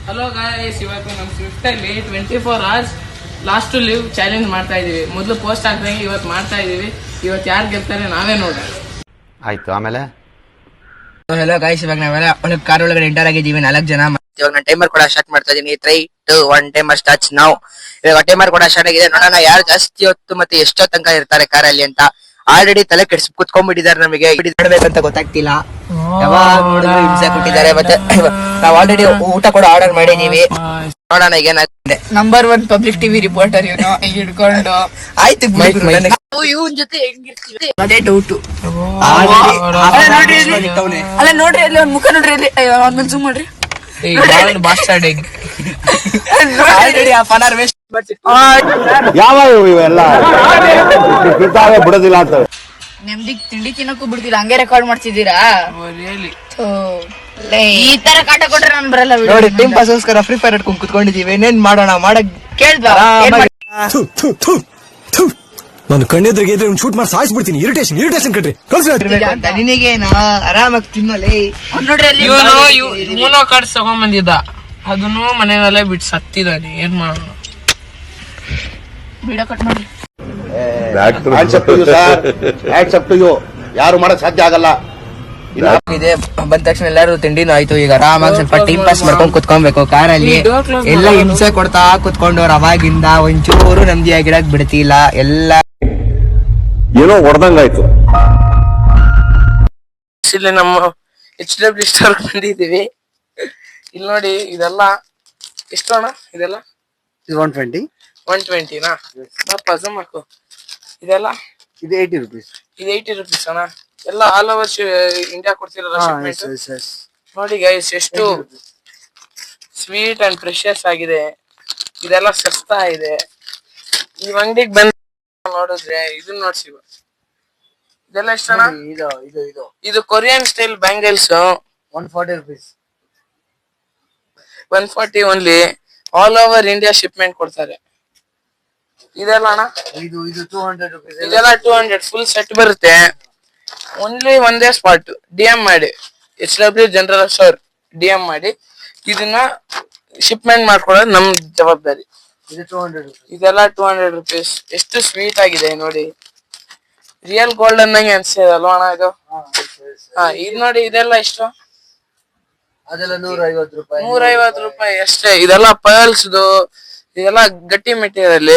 Hello guys, ಇವತ್ತು ನಮ್ಮ ಸ್ವಿಫ್ಟಲ್ಲಿ 24 hours last to live challenge ಮಾಡ್ತಾ ಇದೀವಿ. ಮೊದಲು ಪೋಸ್ಟ್ ಹಾಕ್ದಂಗೆ ಇವತ್ತು ಮಾಡ್ತಾ ಇದೀವಿ. ಇವತ್ತು ಯಾರು ಗೆಲ್ತಾರೆ ನಾವೇ ನೋಡ. ಆಯ್ತು, ಆಮೇಲೆ ಹಲೋ ಗಾಯ್ಸ್, ಇವಾಗ ನಾವೆಲ್ಲ ಒಂದು ಕಾರ್ ಒಳಗಡೆ ಎಂಟರ್ ಆಗಿದ್ದೀವಿ 4 ಜನ. ಇವಾಗ ನಾನು ಟೈಮರ್ ಕೂಡ ಸ್ಟಾರ್ಟ್ ಮಾಡ್ತಾ ಇದೀನಿ. 3, 2, 1 ಟೈಮರ್ ಸ್ಟಾರ್ಟ್ಸ್ ನೌ. ಇವಾಗ ಟೈಮರ್ ಕೂಡ ಸ್ಟಾರ್ಟ್ ಆಗಿದೆ. ನೋಡೋಣ ಯಾರು ಜಾಸ್ತಿ ಹೊತ್ತು ಮತ್ತೆ ಎಷ್ಟೋ ತನಕ ಇರ್ತಾರೆ ಕಾರಲ್ಲಿ ಅಂತ. ಆಲ್ರೆಡಿ ತಲೆ ಕೆಡಿಸಿ ಕುತ್ಕೊಂಡ್ಬಿಟ್ಟಿದ್ದಾರೆ. ನಮಗೆ ಮಾಡ್ಬೇಕಂತ ಗೊತ್ತಾಗ್ತಿಲ್ಲ. ಯಾವಾಗ ನೋಡಿದ್ರು ಹಿಂಸೆ ಕೊಟ್ಟಿದ್ದಾರೆ. ಮತ್ತೆ ನಾವು ಆಲ್ರೆಡಿ ಊಟ ಕೂಡ ಆರ್ಡರ್ ಮಾಡಿದೀವಿ. ನೋಡೋಣ ಈಗ ಏನಾಗ್ತದೆ. ನಂಬರ್ 1 ಪಬ್ಲಿಕ್ ಟಿವಿ ರಿಪೋರ್ಟರ್ ಇವನು ಹಿಡ್ಕೊಂಡು. ಆಯ್ತು, ಇವನ್ ಜೊತೆ ಹೆಂಗಿರ್ತೀವಿ ಅದೇ ಡೌಟು. ಅಲ್ಲ ನೋಡ್ರಿ, ಅಲ್ಲಿ ಒಂದ್ ಮುಖ ನೋಡ್ರಿ, ಅಲ್ಲಿ ಒಂದ್ ಜೂಮ್ ಮಾಡ್ರಿ. ಯಾವ ಇವೆಲ್ಲ ಬಿಡೋದಿಲ್ಲ ಅಂತ ನೆಮ್ಮದಿ ತಿಂಡಿ ತಿನ್ನಕ್ಕೂ ಬಿಡ್ತಿಲ್ಲ, ಹಂಗೆ ರೆಕಾರ್ಡ್ ಮಾಡ್ತಿದ್ದೀರಾ? ಈ ತರ ಕಾಟ ಕೊಟ್ರೆ ನಾನು ಬರಲ್ಲ. ನೋಡಿ, ಟೈಮ್ ಪಾಸ್ಗೋಸ್ಕರ ಫ್ರೀ ಫೈರ್ ಇಟ್ಕೊಂಡು ಕುತ್ಕೊಂಡಿದೀವಿ. ಏನೇನ್ ಮಾಡೋಣ ಮಾಡಕ್ ಕೇಳ್ಬಾ. ನಾನು ಕಣ್ಣೆದ್ರಿಗೆ ಶೂಟ್ ಮಾಡಿ ಸಾಯಿಸ್ಬಿಡ್ತೀನಿ. ಇರಿಟೇಷನ್ ಕಟ್ರಿ ನಿನಗೇನ ಆರಾಮಾಗಿ ತಿನ್ನೋಲೆ. ನೋಡ್ರಿ ಅಲ್ಲಿ ಮೂನೋ ಕಾರ್ಡ್ ತಗೊಂಡ್ಬಂದಿದ್ದ, ಅದನ್ನು ಮನೆಯಲ್ಲೇ ಬಿಟ್ಟು ಸತ್ತಿದ್ದಾನೆ. ಏನ್ ಮಾಡೋಣ? ವಿಡಿಯೋ ಕಟ್ ಮಾಡಿ. ಯಾರು ಮಾಡಕ್ ಸಾಧ್ಯ ಆಗಲ್ಲ. ಇದೆ ಬಂದ ತಕ್ಷಣ ಎಲ್ಲಾರು ತಿಂಡಿನೂ ಆಯ್ತು. ಈಗ ಆರಾಮಾಗಿ ಸ್ವಲ್ಪ ಟೈಮ್ ಪಾಸ್ ಮಾಡ್ಕೊಂಡ್ ಕುತ್ಕೊಬೇಕು ಕಾರಲ್ಲಿ. ಎಲ್ಲ ಹಿಂಸೆ ಕೊಡ್ತಾ ಕುತ್ಕೊಂಡವ್ರು ಅವಾಗಿಂದ. ಒಂಚೂರು ನೆಮ್ಮದಿಯಾಗಿರಕ್ ಬಿಡ್ತಿಲ್ಲ. ಎಲ್ಲ ಏನೋ ಹೊಡೆದಂಗಾಯ್ತು. ಇಲ್ಲಿ ನಮ್ಮ HW ಸ್ಟೋರ್ ಬಂದಿದ್ದೀವಿ. ಇಲ್ಲಿ ನೋಡಿ, ಇದೆಲ್ಲ ಎಷ್ಟು ಅಣ್ಣ? ಇದೆಲ್ಲ 120ನಾ? ಪಜಮ್ ಹಾಕು. ಇದೆಲ್ಲ ಇದು 80 rupees. ಇದು 80 rupees ಅಣ್ಣ. ಎಲ್ಲ ಆಲ್ ಓವರ್ ಇಂಡಿಯಾ ಕೊಡ್ತಿರಲ್ಲ ಶಿಪ್ಮೆಂಟ್. ನೋಡಿ ಗೈಸ್, ಎಷ್ಟು ಸ್ವೀಟ್ ಅಂಡ್ ಪ್ರೆಷಿಯಸ್ ಆಗಿದೆ. ಇದೆಲ್ಲ ಸಸ್ತಾ ಇದೆ. ಈ ಅಂಗಡಿಗೆ ಬಂದ ನೋಡಿದ್ರೆ ಇದನ್ನ ನೋಡ್ಸಿ. ಇದೆಲ್ಲ ಎಷ್ಟಣ್ಣ? ಇದು Korean style bangles. 140 rupees. 140 only. All over India shipment ಕೊಡ್ತಾರೆ. ಇದೆಲ್ಲ ಅಣ್ಣ? ಇದು 200 rupees. ಇದೆಲ್ಲ 200 ಫುಲ್ ಸೆಟ್ ಬರುತ್ತೆ. ಓನ್ಲಿ ಒಂದೇ ಸ್ಪಾಟ್ DM ಮಾಡಿ, HW ಜನರಲ್ ಸ್ಟೋರ್ DM ಮಾಡಿ ಇದನ್ನ ಶಿಪ್ಮೆಂಟ್ ಮಾಡ್ಕೊಳ್ಳೋದು ನಮ್ ಜವಾಬ್ದಾರಿ. ಇದು 200 rupees. ಇದೆಲ್ಲ 200 rupees. ಎಷ್ಟು ಸ್ವೀಟ್ ಆಗಿದೆ ನೋಡಿ. ರಿಯಲ್ ಗೋಲ್ಡ್ ಅನ್ನಂಗೆ ಅನ್ಸಿದೆ ಅಲ್ವಾ ಅಣ್ಣ ಇದು? ಇದು ನೋಡಿ, ಇದೆಲ್ಲ ಎಷ್ಟು? ಅದೆಲ್ಲ 150 ರೂಪಾಯಿ. 150 ರೂಪಾಯಿ ಅಷ್ಟೇ. ಇದೆಲ್ಲ ಪರ್ಲ್ಸ್, ಇದೆಲ್ಲ ಗಟ್ಟಿ ಮೆಟೀರಿಯಲ್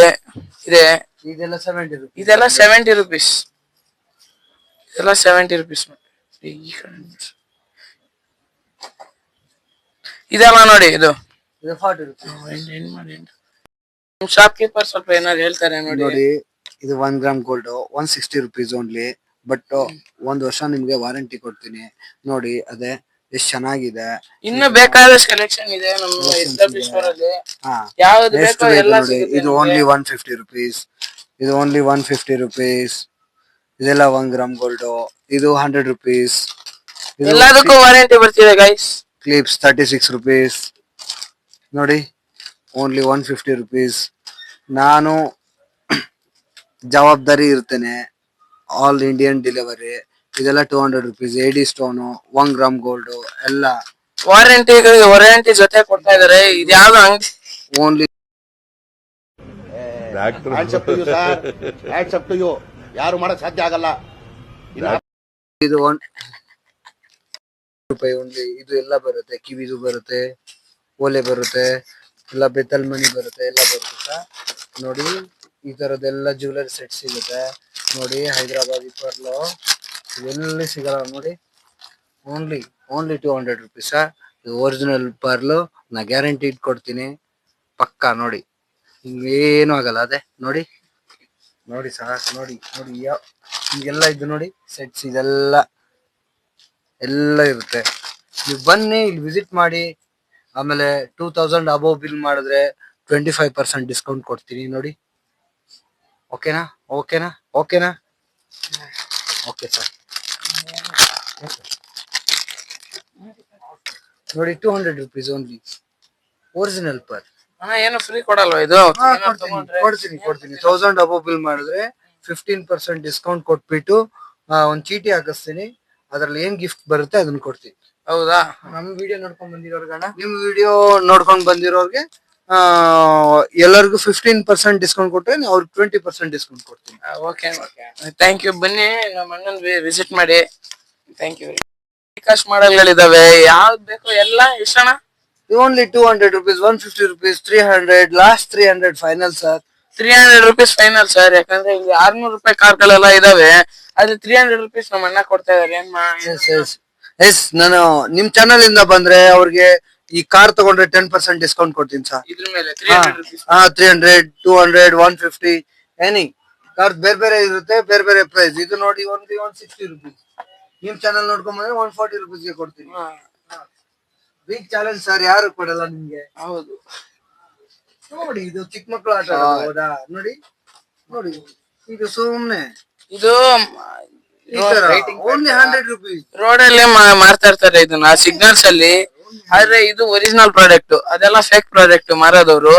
ಇದೆ. ಇದೆಲ್ಲ 70 rupees. ಇದೆಲ್ಲ 70 rupees. ಇದೆಲ್ಲ 70 rupees. ಇದೆಲ್ಲ ನೋಡಿ, ಇದು 40 rupees. ಶಾಪ್ ಕೀಪರ್ ಸ್ವಲ್ಪ ಏನಾದ್ರು ಹೇಳ್ತಾರೆ ನೋಡಿ. ಇದು 1 gram gold 160 rupees only. But 1 ವರ್ಷ ನಿಮ್ಗೆ ವಾರಂಟಿ ಕೊಡ್ತೀನಿ. ನೋಡಿ ಅದೇ ಎಷ್ಟು ಚೆನ್ನಾಗಿದೆ. ಇನ್ನು ಬೇಕಾದಷ್ಟು ಕಲೆಕ್ಷನ್ ಇದೆ ನಮ್ಮ HW ಸ್ಟೋರ್ ಅಲ್ಲಿ. ಯಾವ್ದು ಬೇಕೋ ಎಲ್ಲ ಸಿಗುತ್ತೆ. ಇದು ಓನ್ಲಿ 150 rupees. ಇದು ಓನ್ಲಿ 150 rupees. ಇದೆಲ್ಲ 1 ಗ್ರಾಮ್ ಗೋಲ್ಡ್. ಇದು 100 rupees. ಎಲ್ಲದಕ್ಕೂ ವಾರಂಟಿ ಬರ್ತಿದೆ ಗೈಸ್. Clips 36 rupees. ನೋಡಿ, ಓನ್ಲಿ 150 rupees. ನಾನು ಜವಾಬ್ದಾರಿ ಇರ್ತೇನೆ. All Indian delivery. ಇದೆಲ್ಲ 200 rupees. AD stone 1 gram gold ಎಲ್ಲ ವಾರಂಟಿ ಜೊತೆ ಕೊಡ್ತಾ ಇದಾರೆ. ಇದ್ಯಾವ್ದು ಅಂಗಡಿ? ಓನ್ಲಿ ಯಾರು ಮಾಡಕ್ ಸಾಧ್ಯ ಆಗಲ್ಲ. ಇದು 1 ರೂಪಾಯಿ ಓನ್ಲಿ. ಇದು ಎಲ್ಲ ಬರುತ್ತೆ. ಕಿವಿದು ಬರುತ್ತೆ, ಓಲೆ ಬರುತ್ತೆ, ಎಲ್ಲ ಬೆತ್ತಲ್ ಮಣಿ ಬರುತ್ತೆ, ಎಲ್ಲ ಬರುತ್ತೆ. ನೋಡಿ, ಈ ತರದೆಲ್ಲ ಜ್ಯುವೆಲರಿ ಸೆಟ್ ಸಿಗುತ್ತೆ. ನೋಡಿ, ಹೈದರಾಬಾದಿ ಪರ್ಲು ಎಲ್ಲಿ ಸಿಗಲ್ಲ. ನೋಡಿ, ಓನ್ಲಿ 200 rupees. ಇದು ಒರಿಜಿನಲ್ ಪರ್ಲು. ನಾ ಗ್ಯಾರಂಟಿ ಇಟ್ಕೊಡ್ತೀನಿ ಪಕ್ಕಾ. ನೋಡಿ, ಹಿಂಗೇನು ಆಗಲ್ಲ. ಅದೇ ನೋಡಿ ಸಾಕು. ನೋಡಿ ಹಿಂಗೆಲ್ಲ ಇದು ನೋಡಿ ಸೆಟ್ಸ್ ಇದೆಲ್ಲ ಇರುತ್ತೆ. ನೀವು ಬನ್ನಿ, ಇಲ್ಲಿ ವಿಸಿಟ್ ಮಾಡಿ. ಆಮೇಲೆ 2000 ಅಬೋವ್ ಬಿಲ್ ಮಾಡಿದ್ರೆ 25% ಡಿಸ್ಕೌಂಟ್ ಕೊಡ್ತೀನಿ. ನೋಡಿ, ಓಕೆನಾ? Okay sir. ನೋಡಿ, 200 rupees ಓನ್ಲಿ. Original per. ಏನು ಫ್ರೀ ಕೊಡಲ್ವಾ ಇದು? ಕೊಡ್ತೀನಿ. 1000 ಅಬೋವ್ ಬಿಲ್ ಮಾಡಿದ್ರೆ 15% ಡಿಸ್ಕೌಂಟ್ ಕೊಟ್ಬಿಟ್ಟು ಒಂದ್ ಚೀಟಿ ಹಾಕಿಸ್ತೀನಿ. ಅದ್ರಲ್ಲಿ ಏನ್ ಗಿಫ್ಟ್ ಬರುತ್ತೆ ಅದನ್ನ ಕೊಡ್ತೀನಿ. ಹೌದಾ? ನಮ್ ವಿಡಿಯೋ ನೋಡ್ಕೊಂಡ್ ಬಂದಿರೋರ್ಗಣ ನಿಮ್ ವಿಡಿಯೋ ನೋಡ್ಕೊಂಡ್ ಬಂದಿರೋರ್ಗೆ ಎಲ್ಲರಿಗೂ 15% ಡಿಸ್ಕೌಂಟ್ ಕೊಟ್ರೆ ಅವ್ರಿಗೆ 20% ಡಿಸ್ಕೌಂಟ್ ಕೊಡ್ತೀನಿ. Okay okay, thank you. ಬನ್ನಿ ನಮ್ಮ ಅಣ್ಣನ್ ವಿಸಿಟ್ ಮಾಡಿ. Thank you. ಕಾಸ್ಟ್ ಮಾಡಲ್ಗಳಿದಾವೆ, ಯಾವ್ದು ಬೇಕು ಎಲ್ಲ. ಎಷ್ಟಣ್ಣ? Only 200 rupees, 150 rupees, 300, last 300 final sir. 300 rupees final sir. ಯಾಕಂದ್ರೆ ಇಲ್ಲಿ 600 ರೂಪಾಯಿ ಕಾರ್ಗಳೆಲ್ಲ ಇದಾವೆ, ಅದು 300 rupees ನಮ್ಮ ಅಣ್ಣ ಕೊಡ್ತಾ ಇದಾರೆ. ಎಸ್ ನಾನು ನಿಮ್ ಚಾನಲ್ ಇಂದ ಬಂದ್ರೆ ಅವ್ರಿಗೆ ಈ ಕಾರ್ ತಗೊಂಡ್ರೆ 10% ಡಿಸ್ಕೌಂಟ್ ಕೊಡ್ತೀನಿ ಸರ್. ಇದ್ರ ಮೇಲೆ 300 rupees. 300, 200, 150 ಎನಿ ಕಾರ್ ಬೇರೆ ಬೇರೆ ಇರುತ್ತೆ, ಬೇರೆ ಬೇರೆ ಪ್ರೈಸ್. ಇದು ನೋಡಿ ಓನ್ಲಿ 160 rupees. ನಿಮ್ ಚಾನಲ್ ನೋಡ್ಕೊಂಡ್ ಬಂದ್ರೆ 140 rupees ಗೆ ಕೊಡ್ತೀನಿ. ಬಿಗ್ ಚಾಲೆಂಜ್ ಸರ್, ಯಾರು ಕೊಡಲ್ಲ ನಿಮ್ಗೆ. ಹೌದು. ನೋಡಿ ಇದು ಚಿಕ್ಕ ಮಕ್ಕಳು ಆಟ ಆಡೋದಾ? ನೋಡಿ ನೋಡಿ, ಇದು ಸುಮ್ನೆ ಇದು ಓನ್ಲಿ 100 rupees. ರೋಡ್ ಅಲ್ಲಿ ಮಾರ್ತಾ ಇರ್ತಾರೆ ಇದನ್ನ ಸಿಗ್ನಲ್ಸ್ ಅಲ್ಲಿ. ಆದ್ರೆ ಇದು ಒರಿಜಿನಲ್ ಪ್ರಾಡಕ್ಟ್, ಅದೆಲ್ಲ ಫೇಕ್ ಪ್ರಾಡಕ್ಟ್ ಮಾರೋದವ್ರು.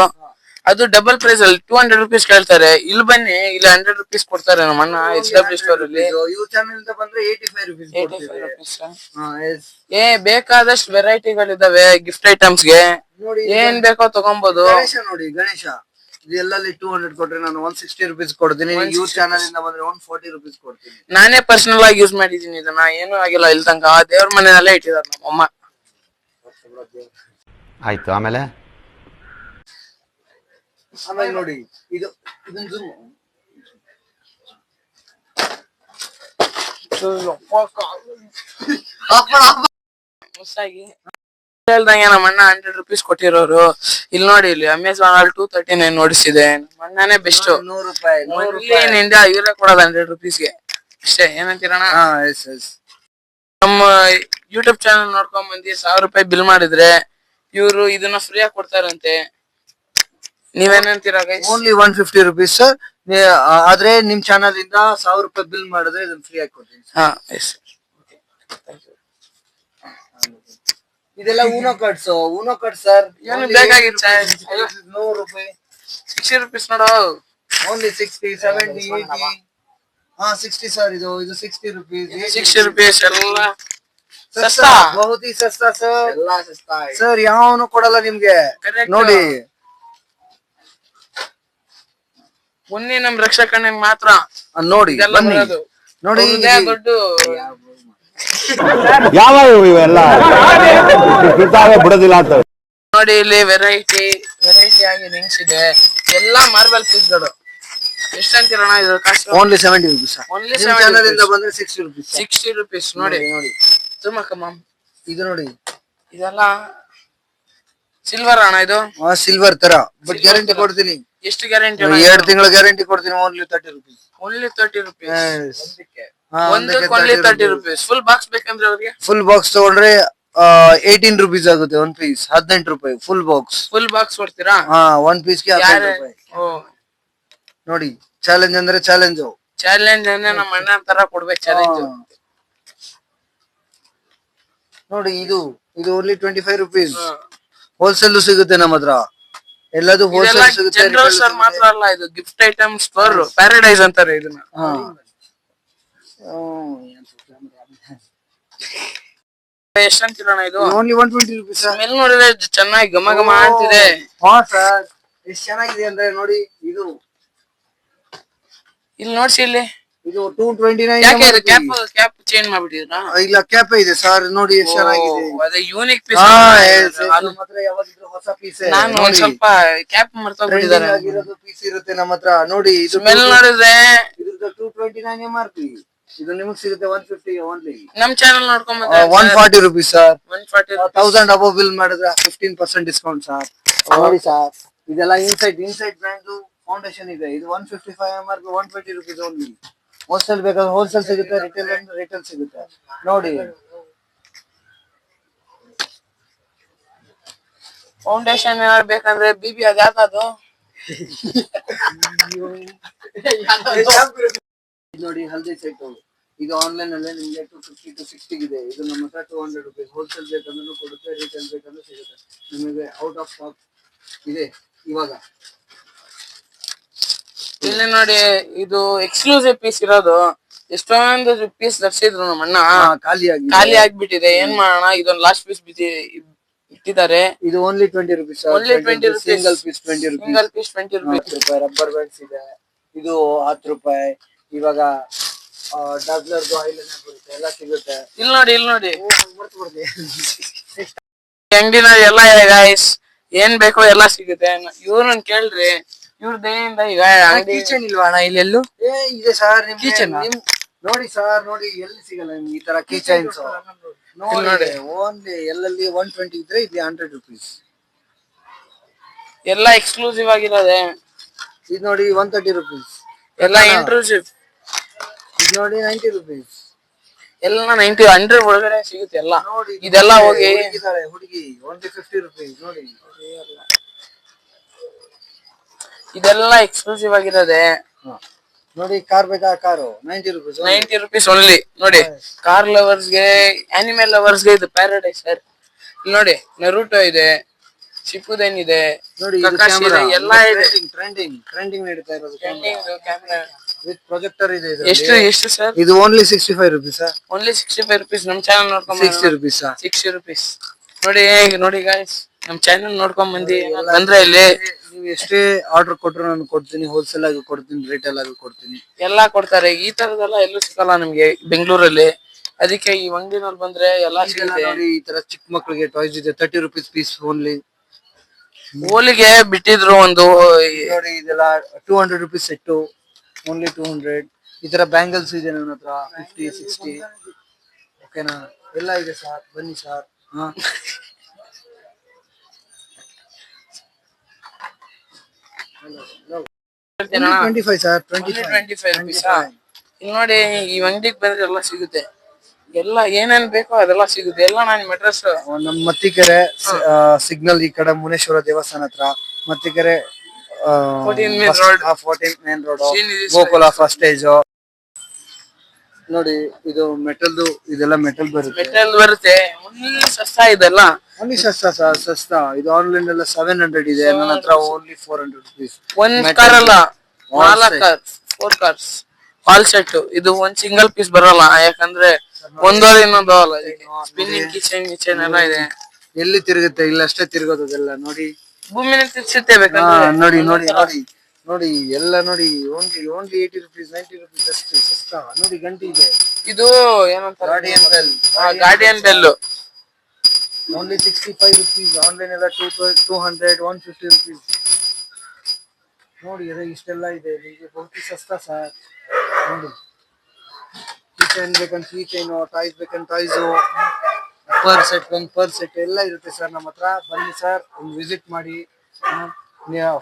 ಅದು ಡಬಲ್ ಪ್ರೈಸ್ ಅಲ್ಲಿ 200 rupees ಕೇಳ್ತಾರೆ. ಇಲ್ಲಿ ಬನ್ನಿ, ಇಲ್ಲಿ 100 rupees ಕೊಡ್ತಾರೆ ನಮ್ಮ ಅಣ್ಣ SW ಸ್ಟೋರ್ ಅಲ್ಲಿ. ಇವ್ರ ಚಾನಲ್ ಇಂದ ಬಂದ್ರೆ 85 rupees ಕೊಡ್ತೀವಿ. ಬೇಕಾದಷ್ಟು ವೆರೈಟಿಗಳಿದಾವೆ ಗಿಫ್ಟ್ ಐಟಮ್ಸ್ ಗೆ. ನೋಡಿ ಏನ್ ಬೇಕೋ ತಗೊಂಬೋದು. ಗಣೇಶ ನೋಡಿ, ಗಣೇಶ ಇದೆಲ್ಲಲ್ಲಿ 200 ಕೊಟ್ರೆ ನಾನು 160 rupees ಕೊಡ್ತೀನಿ. ಇವ್ರ ಚಾನಲ್ ಇಂದ ಬಂದ್ರೆ 140 rupees ಕೊಡ್ತೀನಿ. ನಾನೇ ಪರ್ಸನಲ್ ಆಗಿ ಯೂಸ್ ಮಾಡಿದೀನಿ ಇದನ್ನ, ಏನು ಆಗಿಲ್ಲ ಇಲ್ಲಿ ತನಕ. ದೇವ್ರ ಮನೆಯಲ್ಲೇ ಇಟ್ಟಿದ್ದಾರೆ ನಮ್ಮಮ್ಮ. ಆಯ್ತು, ಆಮೇಲೆ ನೋಡಿ ಇದು ಇದನ್ನ ಜೂಮ್ ಮುಸ್ಸಾಗಿ ಹೇಳ್ದಂಗೆ ನಮ್ಮ ಅಣ್ಣ 100 rupees ಕೊಟ್ಟಿರೋರು. ಇಲ್ಲಿ ನೋಡಿ, ಇಲ್ಲಿ ಅಮೆಝಾನ್ ಅಲ್ಲಿ 239 ನೋಡಿಸಿದೆ. ನಮ್ಮ ಅಣ್ಣನೇ ಬೆಸ್ಟ್. 100 ರೂಪಾಯಿ ಇಂಡಿಯಾ ಇವರೇ ಕೊಡೋದು 100 rupees ಗೆ ಅಷ್ಟೇ. ಏನಂತೀರಣ್ಣ? ನಮ್ಮ ಯೂಟ್ಯೂಬ್ ಚಾನಲ್ ನೋಡ್ಕೊಂಡ್ ಬಂದಿ 1000 ರೂಪಾಯಿ ಬಿಲ್ ಮಾಡಿದ್ರೆ ಇವ್ರು ಇದನ್ನ ಫ್ರೀ ಆಗಿ ಕೊಡ್ತಾರಂತೆ. ನೀವೇನಂತೀರಾ ಗೈಸ್? Only 150 rupees sir. ಆದ್ರೆ ನಿಮ್ ಚಾನಲ್ ಇಂದ 1000 ರೂಪಾಯಿ ಬಿಲ್ ಮಾಡಿದ್ರೆ ಇದನ್ನ ಫ್ರೀ ಆಗಿ ಕೊಡ್ತೀನಿ. ಇದೆಲ್ಲ ಊನೋ ಕಾರ್ಡ್ಸ್ ಸರ್. ಏನು ಬೇಕಾಗಿತ್ತು? 100 ರೂಪಾಯಿ, 60 rupees ನೋಡು. ಓನ್ಲಿ 60, 70, 80. 60 ಸರ್. ಇದು 60 rupees. 60 rupees ಎಲ್ಲ ಸಸ್ತಾ, ಬಹುತ್ ಹಿ ಸಸ್ತಾ ಸರ್. ಎಲ್ಲ ಸಸ್ತಾ ಸರ್, ಯಾವನು ಕೊಡಲ್ಲ ನಿಮ್ಗೆ. ನೋಡಿ ಮೊನ್ನೆ ನಮ್ ರಕ್ಷಕಣ್ಣ ಮಾತ್ರ ನೋಡಿ ಬನ್ನಿ. ನೋಡಿ ದೊಡ್ಡ ಯಾವ ಇವೆಲ್ಲ ಇರ್ತಾವೆ, ಬಿಡೋದಿಲ್ಲ ಅಂತ. ನೋಡಿ, ಇಲ್ಲಿ ವೆರೈಟಿ ಆಗಿ ರಿಂಗ್ಸ್ ಇದೆ. ಎಲ್ಲಾ ಮಾರ್ಬಲ್ ಪೀಸ್ಗಳು. ಎಷ್ಟಂತೀರಣ್ಣ ಇದ್ರ cost? Only 70 rupees. Only channel ಇಂದ ಬಂದ್ರೆ 60 rupees. 60 rupees. ನೋಡಿ ನೋಡಿ, ಇದು ನೋಡಿ, ಇದೆಲ್ಲ ಸಿಲ್ವರ್ ಅಣ್ಣ. ಇದು ಸಿಲ್ವರ್ ತರ, ಬಟ್ ಗ್ಯಾರಂಟಿ ಕೊಡ್ತೀನಿ. ಎಷ್ಟು ಗ್ಯಾರಂಟಿ? 2 ತಿಂಗಳ ಗ್ಯಾರಂಟಿ ಕೊಡ್ತೀನಿ. Only 30 rupees. Only 30 rupees. ಒಂದಕ್ಕೆ ಓನ್ಲಿ 30 rupees. ಫುಲ್ ಬಾಕ್ಸ್ ಬೇಕಂದ್ರೆ ಅವ್ರಿಗೆ ಫುಲ್ ಬಾಕ್ಸ್ ತಗೊಂಡ್ರೆ 18 rupees ಆಗುತ್ತೆ. 1 piece 18 ರೂಪಾಯಿ. ಫುಲ್ ಬಾಕ್ಸ್ ಕೊಡ್ತೀರಾ? ಒನ್ ಪೀಸ್ ಗೆ 18 ರೂಪಾಯಿ. ನೋಡಿ, ಚಾಲೆಂಜ್ ಅಂದ್ರೆ ಚಾಲೆಂಜ್ ಅಂದ್ರೆ ನಮ್ಮ ಅಣ್ಣ ತರ ಕೊಡ್ಬೇಕು ಚಾಲೆಂಜ್. ನೋಡಿ, ಇದು ಓನ್ಲಿ 25 rupees. ಹೋಲ್ಸೇಲ್ ಸಿಗುತ್ತೆ ನಮ್ಮ ಹತ್ರ. ಎಲ್ಲದು ಹೋಲ್ಸೇಲ್ ಸಿಗುತ್ತೆ. ಜನರಲ್ ಸ್ಟೋರ್ ಮಾತ್ರ ಅಲ್ಲ, ಇದು ಗಿಫ್ಟ್ ಐಟಮ್ ಸ್ಟೋರ್. ಪ್ಯಾರಡೈಸ್ ಅಂತಾರೆ ಇದನ್ನ. ಎಷ್ಟಂತೀರಣ್ಣ ಇದು? Only 120 rupees. ಸ್ಮೆಲ್ ನೋಡಿದ್ರೆ ಚೆನ್ನಾಗಿ ಘಮ ಘಮ ಅಂತಿದೆ. ಸರ್, ಎಷ್ಟು ಚೆನ್ನಾಗಿದೆ ಅಂದ್ರೆ ನೋಡಿ. ಇಲ್ಲಿ ನೋಡ್ಸಿ, ಇಲ್ಲಿ ಇದು 229. ಯಾಕೆ ಇದು ಕ್ಯಾಪ್ ಚೇಂಜ್ ಮಾಡ್ಬಿಟ್ಟಿದ್ರಾ? ಇಲ್ಲ, ಕ್ಯಾಪ್ ಇದೆ ಸರ್. ನೋಡಿ ಎಷ್ಟು ಚೆನ್ನಾಗಿದೆ. ಅದೇ ಯೂನಿಕ್ ಪೀಸ್. ಮಾತ್ರ ಯಾವಾಗಿದ್ರು ಹೊಸ ಪೀಸ್. ನಾನು ಒಂದ್ ಸ್ವಲ್ಪ ಕ್ಯಾಪ್ ಮರ್ತೋಗ್ಬಿಟ್ಟಿದ್ದಾರೆ. ಪೀಸ್ ಇರುತ್ತೆ ನಮ್ಮ ಹತ್ರ. ನೋಡಿ, ಇದು ಸ್ಮೆಲ್ ನೋಡಿದ್ರೆ ಇದ್ರದ್ದು 229 MRP. ಇದು ನಿಮಗೆ ಸಿಗುತ್ತೆ 150 ಓನ್ಲಿ. ನಮ್ ಚಾನಲ್ ನೋಡ್ಕೊಂಡ್ 140 rupees ಸರ್. 140 1000 ಅಬೌವ್ ಬಿಲ್ ಮಾಡಿದ್ರೆ 15% ಡಿಸ್ಕೌಂಟ್ ಸರ್. ನೋಡಿ ಸರ್, ಇದೆಲ್ಲ ಇನ್ಸೈಡ್ ಬ್ರ್ಯಾಂಡ್ ಫೌಂಡೇಶನ್ ಇದೆ. ಇದು 155 MRP, 120 rupees ಓನ್ಲಿ. ಹೋಲ್ಸೇಲ್ ಬೇಕಾದ್ರೆ ಹೋಲ್ಸೇಲ್ ಸಿಗುತ್ತೆ, ರಿಟೇಲ್ ಸಿಗುತ್ತೆ. ನೋಡಿ, ಫೌಂಡೇಶನ್ ಬೇಕಂದ್ರೆ ಬಿಬಿ ಅದ್ಯಾವ್ದು? ನೋಡಿ, ಹಲ್ದಿ ಸೆಟ್. ಇದು ಆನ್ಲೈನ್ ಅಲ್ಲೇ ನಿಮ್ಗೆ 250 to 60 ಇದೆ. ಇದು ನಮ್ಮ ಹತ್ರ 200 rupees. ಹೋಲ್ಸೇಲ್ ಬೇಕಂದ್ರೂ ಕೊಡುತ್ತೆ, ರಿಟೇಲ್ ಬೇಕಂದ್ರೂ ಸಿಗುತ್ತೆ. ನಿಮಗೆ ಔಟ್ ಆಫ್ ಸ್ಟಾಕ್ ಇದೆ ಇವಾಗ. ಇಲ್ಲಿ ನೋಡಿ, ಇದು ಎಕ್ಸ್ಕ್ಲೂಸಿವ್ ಪೀಸ್ ಇರೋದು. ಎಷ್ಟೊಂದು ಪೀಸ್ ತರ್ಸಿದ್ರು ನಮ್ಮ ಅಣ್ಣ ಖಾಲಿಯಾಗಿ ಖಾಲಿ ಆಗ್ಬಿಟ್ಟಿದೆ. ಏನ್ ಮಾಡೋಣ, ಇದೊಂದು ಲಾಸ್ಟ್ ಪೀಸ್ ಇಟ್ಟಿದ್ದಾರೆ. ಇದು only 20 rupees. Only 20 rupees. Single piece 20 rupees. Single piece 20 ರೂಪಾಯಿ. 10 ರೂಪಾಯಿ ರಬ್ಬರ್ ಬ್ಯಾಂಡ್ಸ್ ಇದೆ. ಇದು 10 ರೂಪಾಯಿ. ಇವಾಗ ಡಾಬ್ಲರ್ದು ಆಯಿಲ್ ಬರುತ್ತೆ, ಎಲ್ಲ ಸಿಗುತ್ತೆ. ಇಲ್ಲಿ ನೋಡಿ ಅಂಗಡಿನಲ್ಲಿ ಎಲ್ಲ ಇದೆ ಗಾಯ್ಸ್. ಏನ್ ಬೇಕೋ ಎಲ್ಲ ಸಿಗುತ್ತೆ. ಇವ್ರನ್ನ ಕೇಳ್ರಿ, ಇವ್ರದ್ದೇನಿಂದ ಈಗ ಅಂಗಡಿ ಕಿಚನ್ ಇಲ್ವಾ ಅಣ್ಣ ಇಲ್ಲಿ ಎಲ್ಲೂ? ಇದೆ ಸರ್. Keychain ನೋಡಿ ಸರ್, ನೋಡಿ ಎಲ್ಲಿ ಸಿಗಲ್ಲ ನಿಮ್ಗೆ ಈ ತರ ಕೀಚೈನ್ಸ್. ನೋಡಿ ಓನ್ಲಿ ಎಲ್ಲಲ್ಲಿ 120 ಇದ್ರೆ ಇಲ್ಲಿ 100 rupees. ಎಲ್ಲ ಎಕ್ಸ್ಕ್ಲೂಸಿವ್ ಆಗಿರೋದೆ. ಇದು ನೋಡಿ 130 rupees. ಎಲ್ಲ ಇಂಕ್ಲೂಸಿವ್. ಇದು ನೋಡಿ 90 rupees. ಎಲ್ಲ 90 100 ಒಳಗಡೆ ಸಿಗುತ್ತೆ ಎಲ್ಲ. ನೋಡಿ ಇದೆಲ್ಲ ಹೋಗಿ ಹುಡುಗಿ ಓನ್ಲಿ 50 rupees. ನೋಡಿ ಇದೆಲ್ಲ ಎಕ್ಸ್ಕ್ಲೂಸಿವ್ ಆಗಿರೋದೆ. ನೋಡಿ ಕಾರ್ ಬೇಕಾ, ಕಾರು 90 rupees. 90 rupees only. ನೋಡಿ ಕಾರ್ ಲವರ್ಸ್ಗೆ, ಆನಿಮಲ್ ಲವರ್ಸ್ಗೆ ಇದು ಪ್ಯಾರಡೈಸ್ ಸರ್. ಇಲ್ಲಿ ನೋಡಿ ನರುಟೋ ಇದೆ, ಶಿಪುದೆನ್ ಇದೆ, ನೋಡಿ ಕಕಾಶಿ ಇದೆ, ಎಲ್ಲ ಇದೆ. ಟ್ರೆಂಡಿಂಗ್ ನಡೀತಾ ಇರೋದು. ಕ್ಯಾಮೆರಾ ವಿತ್ ಪ್ರೊಜೆಕ್ಟರ್ ಇದೆ. ಎಷ್ಟು ಸರ್? ಇದು ಓನ್ಲಿ 65 rupees. Only 65 rupees. ನಮ್ ಚಾನಲ್ ನೋಡ್ಕೊಂಡ್ 60 rupees. 60 ರೂಪೀಸ್. ನೋಡಿ ಗಾಯ್ಸ್, ನಮ್ ಚಾನಲ್ ನೋಡ್ಕೊಂಡ್ ಬಂದ್ರೆ ಇಲ್ಲಿ ನೀವು ಎಷ್ಟೇ ಆರ್ಡರ್ ಕೊಟ್ರು ನಾನು ಕೊಡ್ತೀನಿ. ಹೋಲ್ಸೇಲ್ ಆಗಿ ಕೊಡ್ತೀನಿ, ರಿಟೇಲ್ ಆಗಿ ಕೊಡ್ತೀನಿ. ಎಲ್ಲಾ ಕೊಡ್ತಾರೆ. ಈ ತರದೆಲ್ಲ ಎಲ್ಲೂ ಸಿಗಲ್ಲ ನಮ್ಗೆ ಬೆಂಗಳೂರಲ್ಲಿ. ಅದಕ್ಕೆ ಈ ಅಂಗಡಿನಲ್ಲಿ ಬಂದ್ರೆ ಎಲ್ಲಾ ಸಿಗುತ್ತೆ. ನೋಡಿ ಈ ತರ ಚಿಕ್ಕ ಮಕ್ಕಳಿಗೆ ಟಾಯ್ಸ್ ಇದೆ, 30 rupees ಪೀಸ್ ಓನ್ಲಿ. ಹೋಲಿಗೆ ಬಿಟ್ಟಿದ್ರು ಒಂದು. ನೋಡಿ ಇದೆಲ್ಲ 200 rupees ಸೆಟ್ಟು, ಓನ್ಲಿ 200. ಈ ತರ ಬ್ಯಾಂಗಲ್ಸ್ ಇದೆ ನನ್ನ ಹತ್ರ 50, 60. ಓಕೆನಾ? ಎಲ್ಲ ಇದೆ ಸರ್, ಬನ್ನಿ ಸರ್. 25 sir, 25 rupees. ಇಲ್ಲಿ ನೋಡಿ ಈ ಅಂಗಡಿಗೆ ಬಂದ್ರೆ ಎಲ್ಲ ಸಿಗುತ್ತೆ. ಎಲ್ಲ ಏನೇನ್ ಬೇಕೋ ಅದೆಲ್ಲ ಸಿಗುತ್ತೆ. ಎಲ್ಲ ನಾನು ಅಡ್ರೆಸ್ ನಮ್ಮ ಮತ್ತಿಕೆರೆ ಸಿಗ್ನಲ್ ಈ ಕಡೆ ಮುನೇಶ್ವರ ದೇವಸ್ಥಾನ ಹತ್ರ, Mathikere 14 main road, Srinidhi Gokula first stage. ನೋಡಿ ಇದು ಮೆಟಲ್ದು, ಇದೆಲ್ಲ ಮೆಟಲ್ ಬರುತ್ತೆ. ಮೆಟಲ್ ಬರುತ್ತೆ. ಒಳ್ಳೆ ಸಸ್ತಾ ಇದೆಲ್ಲ. ಓನ್ಲಿ ಸಸ್ತಾ ಸರ್, ಸಸ್ತಾ. ಇದು ಆನ್ಲೈನ್ ಎಲ್ಲ 700 ಇದೆ, ನನ್ನ ಹತ್ರ ಓನ್ಲಿ 400 rupees. ಒಂದ್ ಕಾರ್ ಅಲ್ಲ, 4 ಕಾರ್, 4 ಕಾರ್ಸ್ ಆಲ್ ಸೆಟ್. ಇದು ಒಂದ್ ಸಿಂಗಲ್ ಪೀಸ್ ಬರಲ್ಲ, ಯಾಕಂದ್ರೆ ಒಂದೋರ್ ಇನ್ನೊಂದು ಅಲ್ಲ. ಸ್ಪಿನ್ನಿಂಗ್ ಕಿಚನ್ ಎಲ್ಲ ಇದೆ. ಎಲ್ಲಿ ತಿರುಗುತ್ತೆ? ಇಲ್ಲ ಅಷ್ಟೇ ತಿರುಗೋದು ಅದೆಲ್ಲ. ನೋಡಿ ಭೂಮಿನ ತಿರ್ಸುತ್ತೆ ಬೇಕಂದ್ರೆ. ನೋಡಿ ನೋಡಿ ನೋಡಿ ನೋಡಿ ಎಲ್ಲ ನೋಡಿ. ಓನ್ಲಿ 80 rupees, 90 rupees ಅಷ್ಟು ಸಸ್ತಾ. ನೋಡಿ ಗಂಟೆ ಇದೆ. ಇದು ಏನಂತಾರೆ? Guardian bell. Guardian bell only 65 rupees. Online ಎಲ್ಲ 200, 150 rupees. ನೋಡಿ ಅದು ಇಷ್ಟೆಲ್ಲ ಇದೆ. ನಿಮಗೆ ಬಹುತಿ ಸಸ್ತಾ ಸರ್. ನೋಡಿ ಕೀಚೈನ್ ಬೇಕಂತ ಕೀಚೈನು, ಟಾಯ್ಸ್ ಬೇಕಂತ ಟಾಯ್ಸು, ಪರ್ ಸೆಟ್ ಎಲ್ಲ ಇರುತ್ತೆ ಸರ್ ನಮ್ಮ ಹತ್ರ. ಬನ್ನಿ ಸರ್, ಒಂದು ವಿಸಿಟ್ ಮಾಡಿ.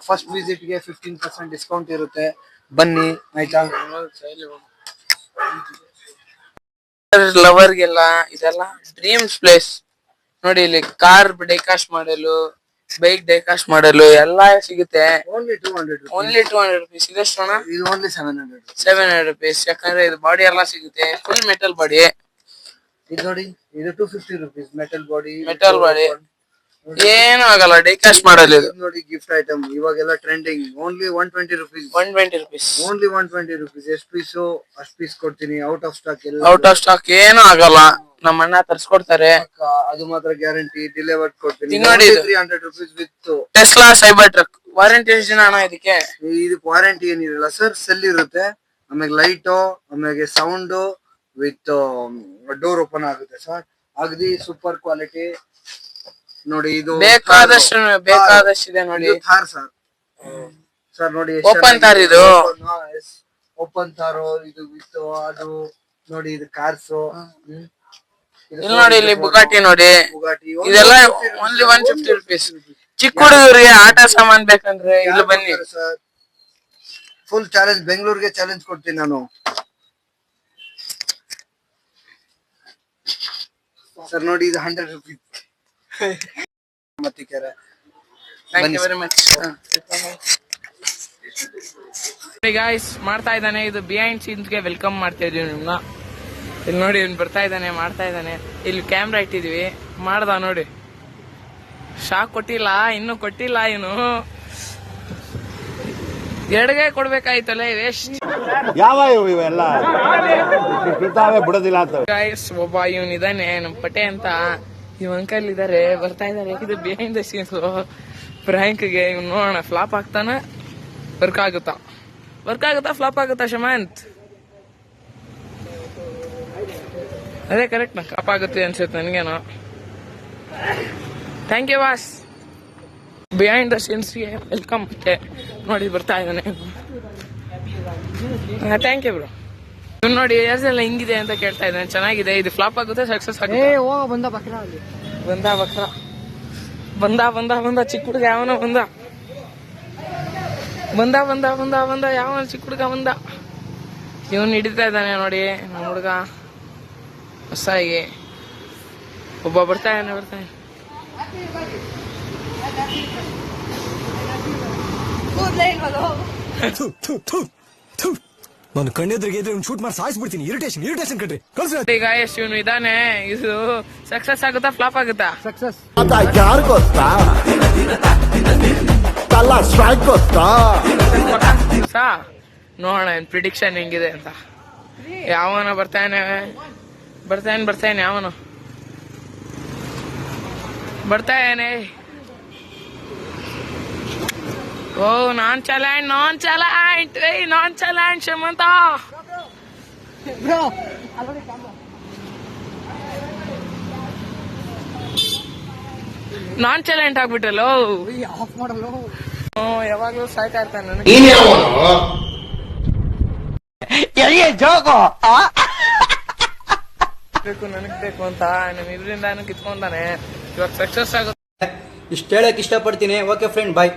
ಫಸ್ಟ್ ವಿಸಿಟ್ಗೆ 15% ಡಿಸ್ಕೌಂಟ್ ಇರುತ್ತೆ. ಬನ್ನಿ ಆಯ್ತಾ? ಲವರ್ಗೆಲ್ಲ ಇದೆಲ್ಲ ಡ್ರೀಮ್ಸ್ ಪ್ಲೇಸ್. ನೋಡಿ ಇಲ್ಲಿ ಕಾರ್ ಡೈಕಾಸ್ಟ್ ಮಾಡಲು, ಬೈಕ್ ಡೈಕಾಸ್ಟ್ ಮಾಡಲು ಎಲ್ಲ ಸಿಗುತ್ತೆ. Only 200 rupees. Only 200 rupees. ಇದೆಷ್ಟು ಅಣ್ಣ? ಇದು ಓನ್ಲಿ 700. 700 ರೂಪೀಸ್. ಯಾಕಂದ್ರೆ ಇದು ಬಾಡಿ ಎಲ್ಲ ಸಿಗುತ್ತೆ, ಫುಲ್ ಮೆಟಲ್ ಬಾಡಿ. ಇದು ನೋಡಿ, ಇದು 250 rupees. Metal body. ಏನು ಆಗಲ್ಲ ಡೈಕಾಸ್ಟ್ ಮಾಡಲು. ಇದು ನೋಡಿ ಗಿಫ್ಟ್ ಐಟಮ್ ಇವಾಗೆಲ್ಲ trending. Only 120 rupees. 120 rupees. Only 120 rupees. ಎಷ್ಟು ಪೀಸು ಅಷ್ಟು ಪೀಸ್ ಕೊಡ್ತೀನಿ. ಔಟ್ ಆಫ್ ಸ್ಟಾಕ್ ಎಲ್ಲ. ಔಟ್ ಆಫ್ ಸ್ಟಾಕ್ ಏನು ಆಗಲ್ಲ, ನಮ್ಮ ಅಣ್ಣ ತರ್ಸ್ಕೊಡ್ತಾರೆ. ಅದು ಮಾತ್ರ ಗ್ಯಾರಂಟಿ. ಡಿಲಿವರ್ಡ್ ಕೊಡ್ತೀನಿ. ಇದು ನೋಡಿ, 300 rupees with Tesla cyber truck. Warranty ಎಷ್ಟು ದಿನ ಅಣ್ಣ ಇದಕ್ಕೆ? ಇದಕ್ಕೆ ವಾರಂಟಿ ಏನಿರಲ್ಲ ಸರ್, ಸೆಲ್ ಇರುತ್ತೆ. ಆಮೇಲೆ ಲೈಟು, ಆಮೇಲೆ ಸೌಂಡ್ ವಿತ್ ಡೋರ್ ಓಪನ್ ಆಗುತ್ತೆ ಸರ್. ಅಗದಿ ಸೂಪರ್ ಕ್ವಾಲಿಟಿ. ನೋಡಿ ಇದು ಬೇಕಾದಷ್ಟಿದೆ ನೋಡಿ. ಥಾರ್ ಸರ್. ಸರ್ ನೋಡಿ ಓಪನ್ ತಾರ್ ಇದು. ಓಪನ್ ತಾರು ಇದು ವಿತ್ ಅದು. ನೋಡಿ ಇದು ಕಾರ್ಸ್. ಇಲ್ಲಿ ನೋಡಿ, ಇಲ್ಲಿ ಬುಗಾಟಿ ನೋಡಿ. ಬುಗಾಟಿ ಇದೆಲ್ಲ ಓನ್ಲಿ 150 ರೂಪೀಸ್. ಚಿಕ್ಕ ಹುಡುಗರಿಗೆ ಆಟ ಸಾಮಾನ್ ಬೇಕಂದ್ರೆ ಇಲ್ಲಿ ಬನ್ನಿ ಸರ್. ಫುಲ್ ಚಾಲೆಂಜ್, ಬೆಂಗಳೂರಿಗೆ ಚಾಲೆಂಜ್ ಕೊಡ್ತೀನಿ ನಾನು ಸರ್. ನೋಡಿ ಇದು 100 rupees. Mathikere. Thank you very much. Guys ಮಾಡ್ತಾ ಇದ್ದಾನೆ. ಇದು ಬಿಹೈಂಡ್ ಸೀನ್ಸ್ಗೆ ವೆಲ್ಕಮ್ ಮಾಡ್ತಾ ಇದೀವಿ ನಿಮ್ನ. ಇಲ್ಲಿ ನೋಡಿ, ಇವ್ನು ಬರ್ತಾ ಇದ್ದಾನೆ, ಮಾಡ್ತಾ ಇದ್ದಾನೆ. ಇಲ್ಲಿ ಕ್ಯಾಮ್ರಾ ಇಟ್ಟಿದೀವಿ, ಮಾಡ್ದ ನೋಡಿ. ಶಾಕ್ ಕೊಟ್ಟಿಲ್ಲ, ಇನ್ನು ಕೊಟ್ಟಿಲ್ಲ ಇವನು. ಎಡಗೈ ಕೊಡ್ಬೇಕಾಯ್ತಲ್ಲ ವೇಸ್ಟ್. ಯಾವ ಇವೆಲ್ಲ ಕಿತ್ತಾವೆ ಬಿಡೋದಿಲ್ಲ ಅಂತ. ಗಾಯ್ಸ್ ಒಬ್ಬ ಇವನಿದಾನೆ ನಮ್ ಪಟೆ ಅಂತ, ಇವ್ ಅಂಕಲ್ ಇದಾರೆ, ಬರ್ತಾ ಇದಾರೆ. ಇದು ಬಿಹೈಂಡ್ ದ ಸೀನ್ಸ್ ಪ್ರ್ಯಾಂಕ್ಗೆ. ಇವ್ ನೋಡೋಣ ಫ್ಲಾಪ್ ಆಗ್ತಾನ, ವರ್ಕ್ ಆಗುತ್ತಾ ಫ್ಲಾಪ್ ಆಗುತ್ತಾ ಶಮಂತ್? ಅದೇ ಕರೆಕ್ಟ್ ನಾ ಫ್ಲಾಪ್ ಆಗುತ್ತೆ ಅನ್ಸುತ್ತೆ ನನ್ಗೇನು. Thank you boss. Behind the ಸೀನ್ಸ್ಗೆ ವೆಲ್ಕಮ್. ನೋಡಿ ಬರ್ತಾ ಇದ್ದಾನೆ. Thank you bro. ಇವ್ ನೋಡಿ ಎಲ್ಲ ಹಿಂಗಿದೆ ಅಂತ ಕೇಳ್ತಾ ಇದ್ದಾನೆ. ಚೆನ್ನಾಗಿದೆ. ಇದು ಫ್ಲಾಪ್ ಆಗುತ್ತೆ ಸಕ್ಸಸ್ ಆಗುತ್ತೆ. ಬಂದ ಚಿಕ್ಕ ಹುಡುಗ ಯಾವನೋ ಬಂದ ಯಾವನ ಚಿಕ್ಕ ಹುಡುಗ ಬಂದ. ಇವನ್ ಹಿಡಿತಾ ಇದ್ದಾನೆ ನೋಡಿ ನಮ್ಮ ಹುಡುಗ ಹೊಸಾಗಿ. ಒಬ್ಬ ಬರ್ತಾ ಇದ್ದಾನೆ. ನಾನು ಕಣ್ಣೆದ್ರಿಗೆ ಇದ್ರೆ ಶೂಟ್ ಮಾಡಿ ಸಾಯಿಸ್ಬಿಡ್ತೀನಿ. ಇರಿಟೇಷನ್ ಕಣ್ರಿ. ಈಗ ಎಷ್ಟು ಇವನು ಇದಾನೆ. ಇದು ಸಕ್ಸಸ್ ಆಗುತ್ತಾ ಫ್ಲಾಪ್ ಆಗುತ್ತಾ? ಸಕ್ಸಸ್. ಯಾರು ಗೊತ್ತಾ ಸ್ಟ್ರೈಕ್ ಗೊತ್ತಾ? ನೋಡೋಣ ಪ್ರಿಡಿಕ್ಷನ್ ಹೆಂಗಿದೆ ಅಂತ. ಯಾವನ ಬರ್ತಾನೆ ಯಾವನು ಬರ್ತಾನೆ. ಓ ನಾನ್ ಚಾಲೆಂಟ್ ಶಮಂತ. ನಾನ್ ಚಾಲೆಂಟ್ ಆಗ್ಬಿಟ್ಟಲ್ಲೋ. ಯಾವಾಗ್ಲೂ ಸಾಯ್ತಾ ಇರ್ತಾನೆ ನನಗೆ ಬೇಕು ಅಂತ. ನಮ್ಮಿಬ್ರಿಂದಾನು ಕಿತ್ಕೊಂತಾನೆ. ಇವಾಗ ಸಕ್ಸಸ್ ಆಗುತ್ತೆ. ಇಷ್ಟ ಹೇಳಕ್ ಇಷ್ಟಪಡ್ತೀನಿ. ಓಕೆ ಫ್ರೆಂಡ್, ಬಾಯ್.